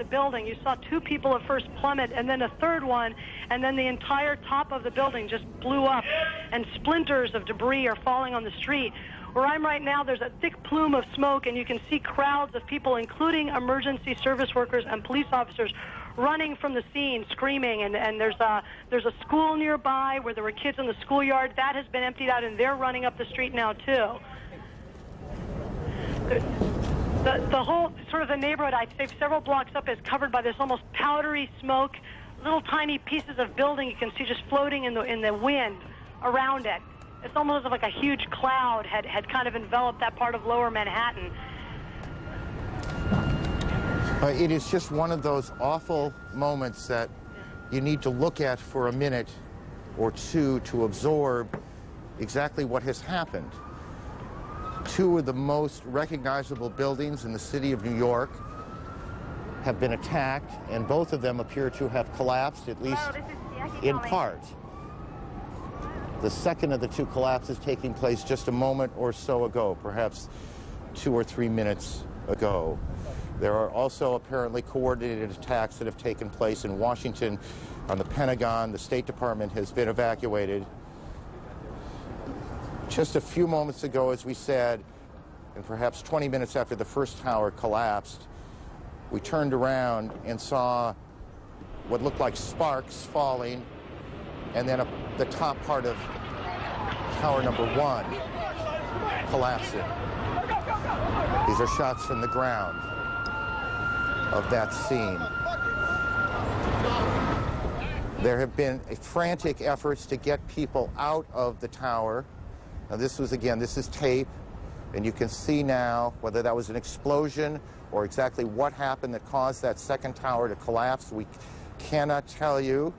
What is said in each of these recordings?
of the building. You saw 2 people at first plummet, and then a third one, and then the entire top of the building just blew up, and splinters of debris are falling on the street. Where I'm right now, there's a thick plume of smoke, and you can see crowds of people, including emergency service workers and police officers, running from the scene, screaming. And there's a school nearby where there were kids in the schoolyard. That has been emptied out, and they're running up the street now, too. The whole sort of the neighborhood, I'd say several blocks up, is covered by this almost powdery smoke. Little tiny pieces of building you can see just floating in the wind around it. It's almost like a huge cloud had kind of enveloped that part of lower Manhattan. It is just one of those awful moments that you need to look at for a minute or two to absorb exactly what has happened. 2 of the most recognizable buildings in the city of New York have been attacked, and both of them appear to have collapsed, at least in part. The second of the 2 collapses taking place just a moment or so ago, perhaps 2 or 3 minutes ago. There are also apparently coordinated attacks that have taken place in Washington on the Pentagon. The State Department has been evacuated. Just a few moments ago, as we said, and perhaps 20 minutes after the first tower collapsed, we turned around and saw what looked like sparks falling, and then the top part of tower number 1 collapsing. These are shots from the ground of that scene. There have been frantic efforts to get people out of the tower. Now this is tape, and you can see now whether that was an explosion or exactly what happened that caused that second tower to collapse. We cannot tell you.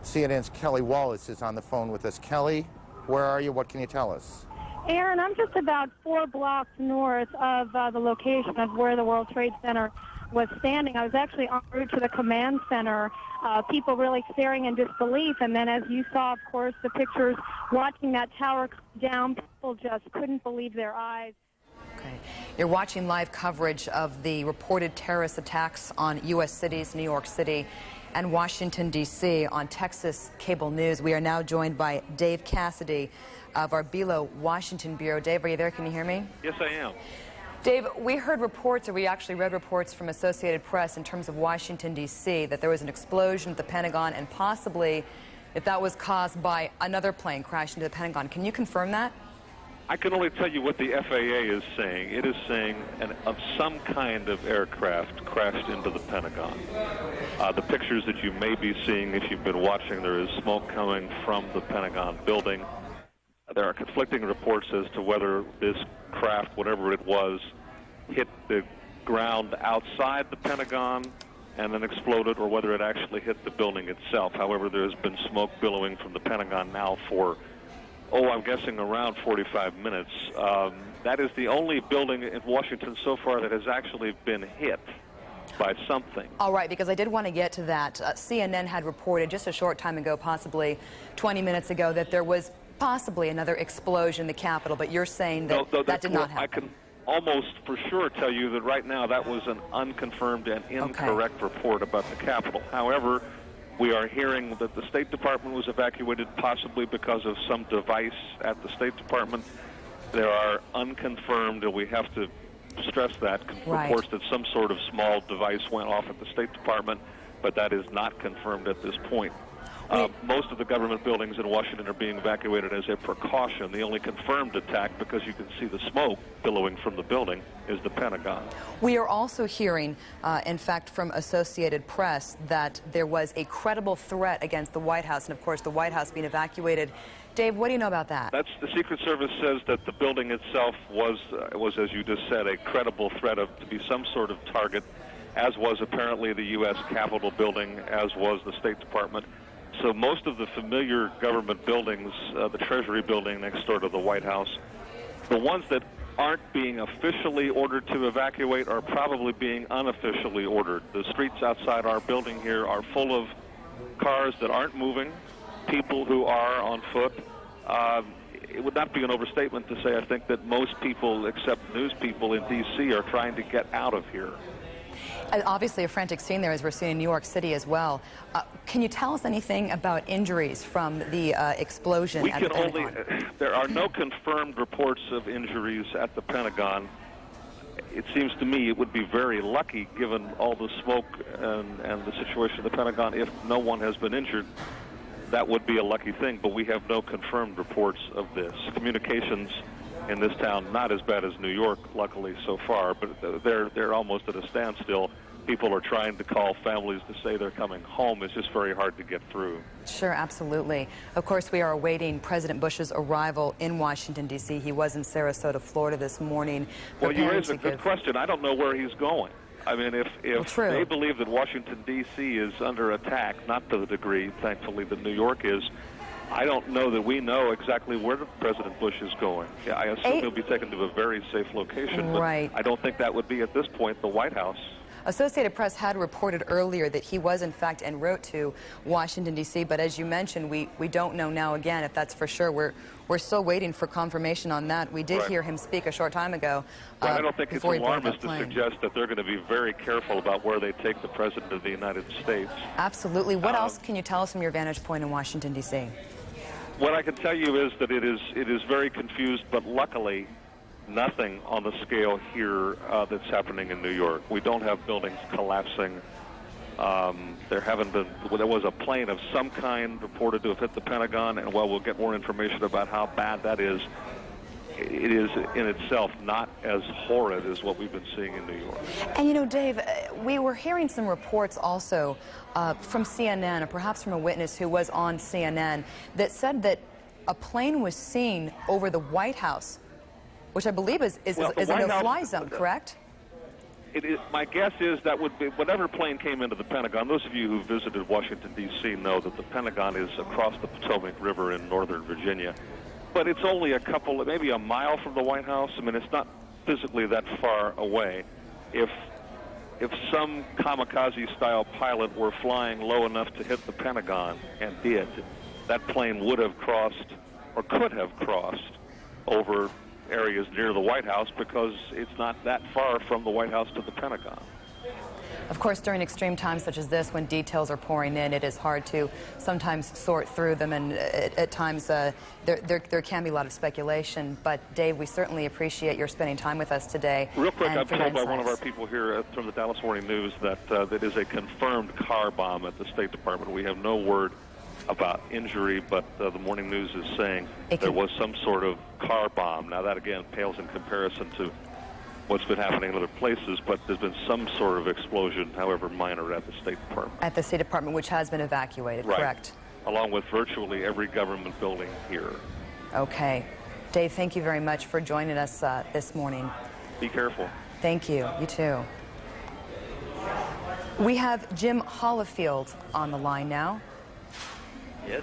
CNN's Kelly Wallace is on the phone with us. Kelly, where are you? What can you tell us? Aaron, I'm just about 4 blocks north of the location of where the World Trade Center was standing. I was actually en route to the command center, people really staring in disbelief. And then as you saw, of course, the pictures watching that tower come down, people just couldn't believe their eyes. Okay. You're watching live coverage of the reported terrorist attacks on U.S. cities, New York City and Washington, D.C. on Texas Cable News. We are now joined by Dave Cassidy of our Belo, Washington Bureau. Dave, are you there? Can you hear me? Yes, I am. Dave, we heard reports, or we actually read reports from Associated Press in terms of Washington, D.C., that there was an explosion at the Pentagon and possibly if that was caused by another plane crashing into the Pentagon. Can you confirm that? I can only tell you what the FAA is saying. It is saying of some kind of aircraft crashed into the Pentagon. The pictures that you may be seeing, if you've been watching, there is smoke coming from the Pentagon building. There are conflicting reports as to whether this craft, whatever it was, hit the ground outside the Pentagon and then exploded, or whether it actually hit the building itself. However, there has been smoke billowing from the Pentagon now for, I'm guessing around 45 minutes. That is the only building in Washington so far that has actually been hit by something. All right, because I did want to get to that. CNN had reported just a short time ago, possibly 20 minutes ago, that there was possibly another explosion in the Capitol, but you're saying that that did not happen. I can almost for sure tell you that right now that was an unconfirmed and incorrect report about the Capitol. However, we are hearing that the State Department was evacuated possibly because of some device at the State Department. There are unconfirmed, and we have to stress that, reports that some sort of small device went off at the State Department, but that is not confirmed at this point. Most of the government buildings in Washington are being evacuated as a precaution. The only confirmed attack, because you can see the smoke billowing from the building, is the Pentagon. We are also hearing, in fact, from Associated Press that there was a credible threat against the White House, and of course the White House being evacuated. Dave, what do you know about that? The Secret Service says that the building itself was, as you just said, a credible threat to be some sort of target, as was apparently the U.S. Capitol building, as was the State Department. So most of the familiar government buildings, the Treasury building next door to the White House, the ones that aren't being officially ordered to evacuate are probably being unofficially ordered. The streets outside our building here are full of cars that aren't moving, people who are on foot. It would not be an overstatement to say I think that most people, except news people in D.C., are trying to get out of here. Obviously a frantic scene there, as we're seeing in New York City as well. Can you tell us anything about injuries from the explosion at the Pentagon? There are no confirmed reports of injuries at the Pentagon. It seems to me it would be very lucky, given all the smoke and the situation at the Pentagon, if no one has been injured. That would be a lucky thing, but we have no confirmed reports of this. Communications in this town, not as bad as New York, luckily, so far, but they're almost at a standstill. People are trying to call families to say they're coming home. It's just very hard to get through. Sure, absolutely. Of course, we are awaiting President Bush's arrival in Washington, D.C. He was in Sarasota, Florida this morning. Well, you raised a good question. I don't know where he's going. I mean, if they believe that Washington, D.C. is under attack, not to the degree, thankfully, that New York is, I don't know that we know exactly where President Bush is going. Yeah, I assume he'll be taken to a very safe location, but I don't think that would be, at this point, the White House. Associated Press had reported earlier that he was, in fact, en route to Washington, D.C., but as you mentioned, we don't know now again if that's for sure. We're still waiting for confirmation on that. We did hear him speak a short time ago. I don't think it's alarmist to suggest that they're going to be very careful about where they take the President of the United States. Absolutely. What else can you tell us from your vantage point in Washington, D.C.? What I can tell you is that it is very confused, but luckily nothing on the scale here that's happening in New York. We don't have buildings collapsing. There was a plane of some kind reported to have hit the Pentagon, and while we'll get more information about how bad that is, it is in itself not as horrid as what we've been seeing in New York. And you know, Dave, we were hearing some reports also from CNN, or perhaps from a witness who was on CNN, that said that a plane was seen over the White House, which I believe is a no-fly zone, correct? My guess is that would be whatever plane came into the Pentagon. Those of you who visited Washington, D.C. know that the Pentagon is across the Potomac River in northern Virginia. But it's only maybe a mile from the White House. I mean, it's not physically that far away. If some kamikaze-style pilot were flying low enough to hit the Pentagon, and did, that plane would have crossed, or could have crossed, over areas near the White House, because it's not that far from the White House to the Pentagon. Of course, during extreme times such as this, when details are pouring in, it is hard to sometimes sort through them, and at times there can be a lot of speculation. But Dave, we certainly appreciate your spending time with us today. Real quick, I'm told by one of our people here from the Dallas Morning News that that is a confirmed car bomb at the State Department. We have no word about injury, but the Morning News is saying there was some sort of car bomb. Now that, again, pales in comparison to what's been happening in other places, but there's been some sort of explosion, however minor, at the State Department. At the State Department, which has been evacuated, correct? Along with virtually every government building here. Okay. Dave, thank you very much for joining us this morning. Be careful. Thank you. You too. We have Jim Hollifield on the line now. Yes.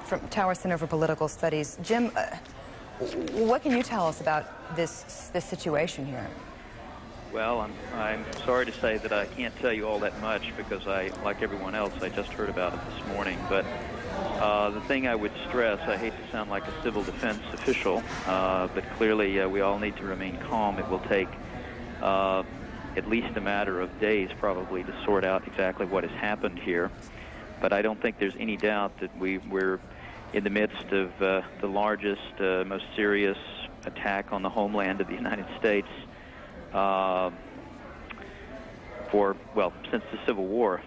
From Tower Center for Political Studies. Jim, what can you tell us about this situation here? Well, I'm sorry to say that I can't tell you all that much, because like everyone else, I just heard about it this morning. But the thing I would stress, I hate to sound like a civil defense official, but clearly we all need to remain calm. It will take at least a matter of days probably to sort out exactly what has happened here. But I don't think there's any doubt that we're in the midst of the largest, most serious attack on the homeland of the United States since the Civil War.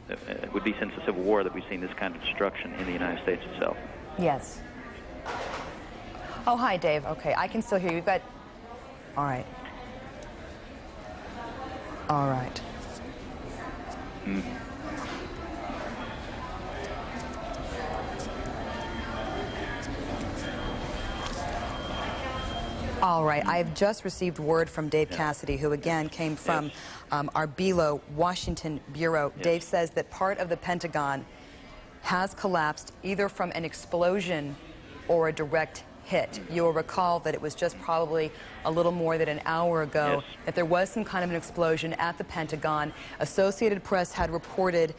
It would be since the Civil War that we've seen this kind of destruction in the United States itself. Yes. Oh, hi, Dave. Okay, I can still hear you. You've got... All right. All right. All right. I have just received word from Dave Cassidy, who again came from our Belo, Washington Bureau. Dave says that part of the Pentagon has collapsed either from an explosion or a direct hit. You'll recall that it was just probably a little more than an hour ago that there was some kind of an explosion at the Pentagon. Associated Press had reported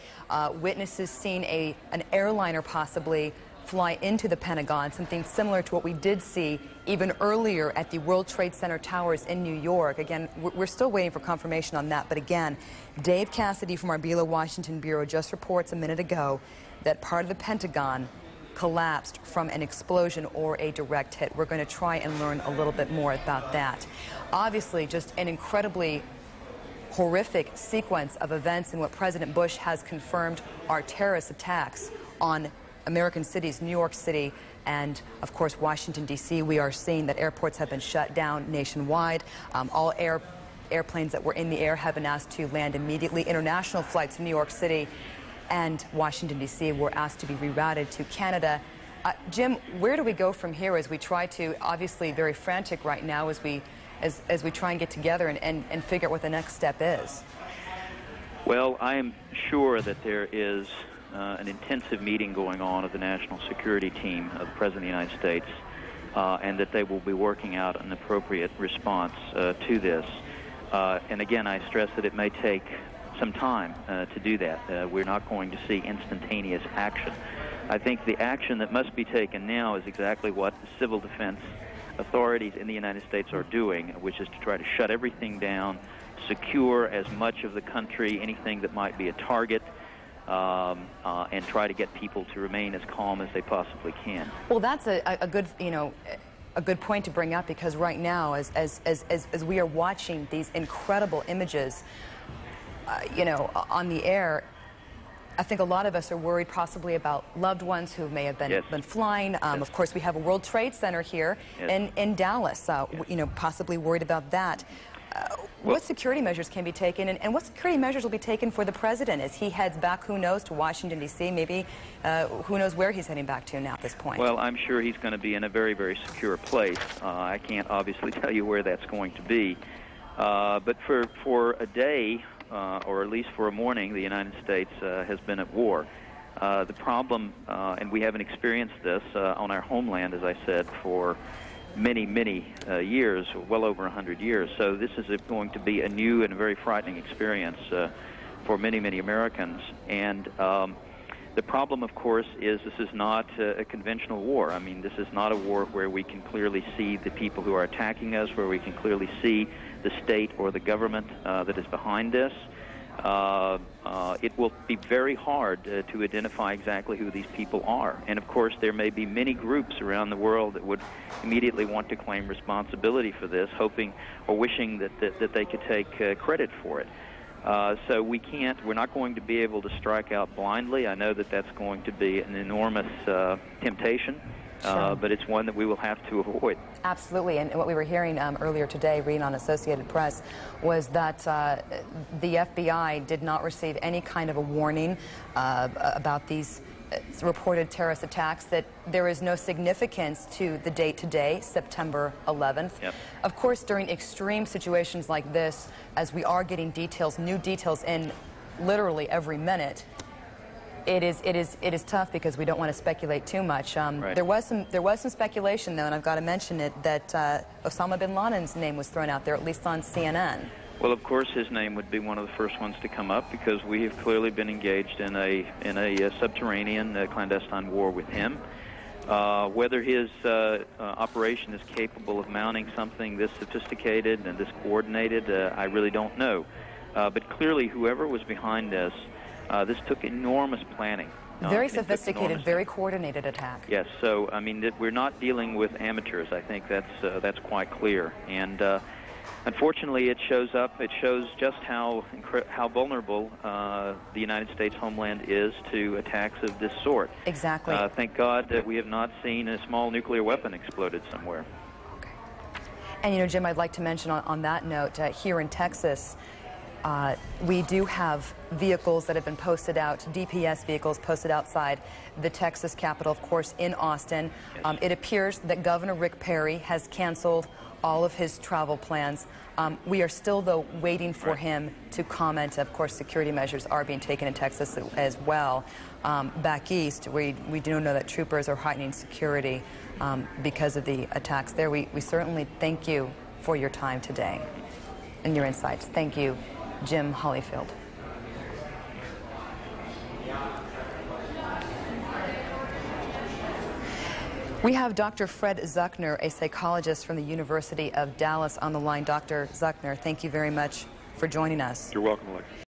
witnesses seeing an airliner possibly fly into the Pentagon, something similar to what we did see even earlier at the World Trade Center towers in New York. Again, we're still waiting for confirmation on that. But again, Dave Cassidy from our Beulah, Washington Bureau just reports a minute ago that part of the Pentagon collapsed from an explosion or a direct hit. We're going to try and learn a little bit more about that. Obviously, just an incredibly horrific sequence of events in what President Bush has confirmed are terrorist attacks on American cities, New York City, and of course Washington, D.C. We are seeing that airports have been shut down nationwide. All airplanes that were in the air have been asked to land immediately. International flights to New York City and Washington, D.C. were asked to be rerouted to Canada. Jim, where do we go from here as we try to, obviously very frantic right now as we try and get together and figure out what the next step is? Well, I am sure that there is an intensive meeting going on of the National Security Team of the President of the United States, and that they will be working out an appropriate response to this. And again, I stress that it may take some time to do that. We're not going to see instantaneous action. I think the action that must be taken now is exactly what the civil defense authorities in the United States are doing, which is to try to shut everything down, secure as much of the country, anything that might be a target, and try to get people to remain as calm as they possibly can. Well, that's a good, a good point to bring up, because right now, as we are watching these incredible images, on the air, I think a lot of us are worried possibly about loved ones who may have been flying. Of course, we have a World Trade Center here in Dallas, possibly worried about that. What security measures can be taken, and what security measures will be taken for the president as he heads back, who knows, to Washington, D.C., maybe who knows where he's heading back to now at this point? Well, I'm sure he's going to be in a very, very secure place. I can't obviously tell you where that's going to be. But for a day, or at least for a morning, the United States has been at war. The problem, and we haven't experienced this on our homeland, as I said, for many, many years, well over 100 years. So this is going to be a new and very frightening experience for many, many Americans. And the problem, of course, is this is not a conventional war. I mean, this is not a war where we can clearly see the people who are attacking us, where we can clearly see the state or the government that is behind this. It will be very hard to identify exactly who these people are. And of course, there may be many groups around the world that would immediately want to claim responsibility for this, hoping or wishing that they could take credit for it. So we're not going to be able to strike out blindly. I know that that's going to be an enormous temptation. Sure. But it's one that we will have to avoid. Absolutely, and what we were hearing earlier today, reading on Associated Press, was that the FBI did not receive any kind of a warning about these reported terrorist attacks, that there is no significance to the date today, September 11th. Yep. Of course, during extreme situations like this, as we are getting new details in literally every minute, it is tough because we don't want to speculate too much. Right. There was some speculation, though, and I've got to mention it, that Osama bin Laden's name was thrown out there, at least on CNN. Well, of course, his name would be one of the first ones to come up, because we have clearly been engaged in a subterranean clandestine war with him. Whether his operation is capable of mounting something this sophisticated and this coordinated, I really don't know. But clearly, whoever was behind this, this took enormous planning. Very sophisticated, very coordinated attack. Yes, so I mean, we're not dealing with amateurs. I think that's quite clear. And unfortunately, it shows just how vulnerable the United States homeland is to attacks of this sort. Exactly. Thank God that we have not seen a small nuclear weapon exploded somewhere. Okay. And Jim, I'd like to mention on that note, here in Texas, we do have vehicles that have been posted out, DPS vehicles posted outside the Texas Capitol, of course, in Austin. Yes. It appears that Governor Rick Perry has canceled all of his travel plans. We are still, though, waiting for him to comment. Of course, security measures are being taken in Texas as well. Back east, we do know that troopers are heightening security because of the attacks there. We certainly thank you for your time today and your insights. Thank you, Jim Hollyfield. We have Dr. Fred Zuckner, a psychologist from the University of Dallas, on the line. Dr. Zuckner, thank you very much for joining us. You're welcome, Alex.